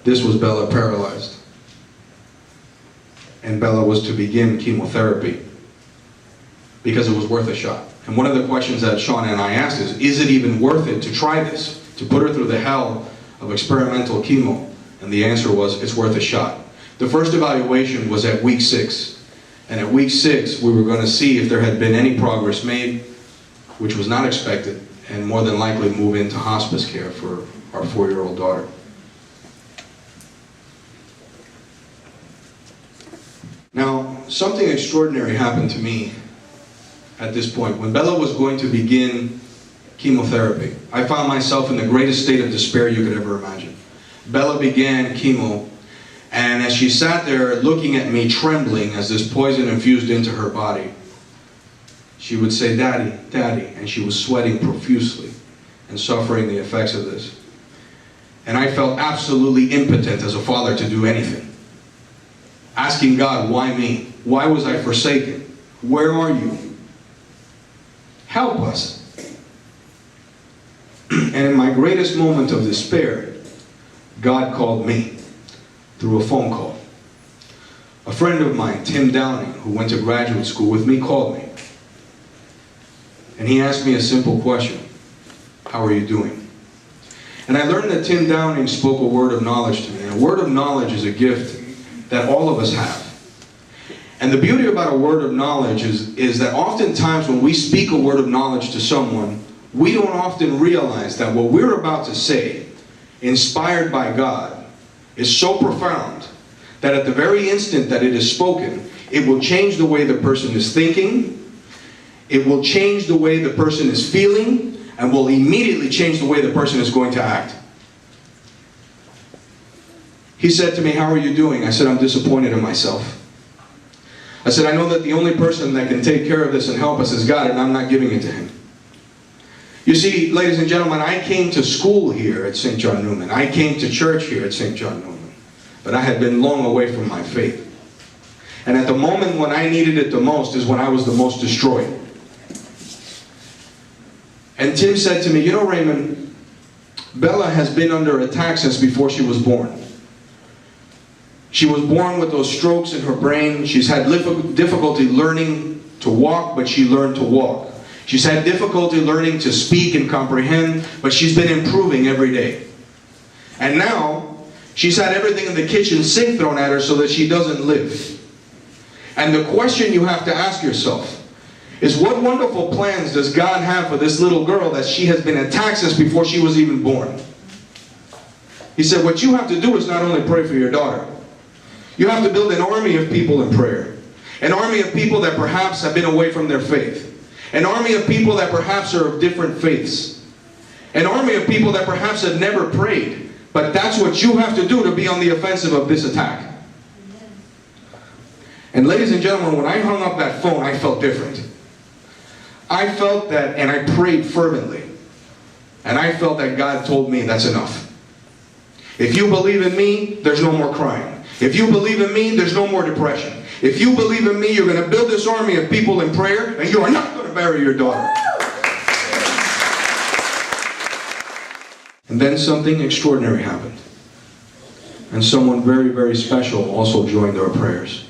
this was Bella paralyzed. And Bella was to begin chemotherapy because it was worth a shot. And one of the questions that Sean and I asked is it even worth it to try this? To put her through the hell of experimental chemo? And the answer was, it's worth a shot. The first evaluation was at week 6. And at week 6, we were going to see if there had been any progress made, which was not expected, and more than likely move into hospice care for our 4-year-old daughter. Now, something extraordinary happened to me at this point. When Bella was going to begin chemotherapy, I found myself in the greatest state of despair you could ever imagine. Bella began chemo, and as she sat there looking at me, trembling as this poison infused into her body, she would say, "Daddy, Daddy," and she was sweating profusely and suffering the effects of this. And I felt absolutely impotent as a father to do anything. Asking God, why me? Why was I forsaken? Where are you? Help us. And in my greatest moment of despair, God called me through a phone call. A friend of mine, Tim Downing, who went to graduate school with me, called me. And he asked me a simple question: how are you doing? And I learned that Tim Downing spoke a word of knowledge to me. And a word of knowledge is a gift that all of us have. And the beauty about a word of knowledge is that oftentimes when we speak a word of knowledge to someone, we don't often realize that what we're about to say, inspired by God, is so profound that at the very instant that it is spoken, it will change the way the person is thinking, it will change the way the person is feeling, and will immediately change the way the person is going to act. He said to me, "How are you doing?" I said, "I'm disappointed in myself." I said, "I know that the only person that can take care of this and help us is God, and I'm not giving it to Him." You see, ladies and gentlemen, I came to school here at St. John Neumann. I came to church here at St. John Neumann. But I had been long away from my faith. And at the moment when I needed it the most is when I was the most destroyed. And Tim said to me, "You know, Raymond, Bella has been under attack since before she was born. She was born with those strokes in her brain. She's had difficulty learning to walk, but she learned to walk. She's had difficulty learning to speak and comprehend, but she's been improving every day. And now, she's had everything in the kitchen sink thrown at her so that she doesn't live. And the question you have to ask yourself is, what wonderful plans does God have for this little girl that she has been attacked since before she was even born?" He said, "What you have to do is not only pray for your daughter. You have to build an army of people in prayer. An army of people that perhaps have been away from their faith. An army of people that perhaps are of different faiths. An army of people that perhaps have never prayed. But that's what you have to do to be on the offensive of this attack." And ladies and gentlemen, when I hung up that phone, I felt different. I felt that, and I prayed fervently. And I felt that God told me, that's enough. If you believe in me, there's no more crying. If you believe in me, there's no more depression. If you believe in me, you're going to build this army of people in prayer, and you are not going to bury your daughter. And then something extraordinary happened. And someone very, very special also joined our prayers.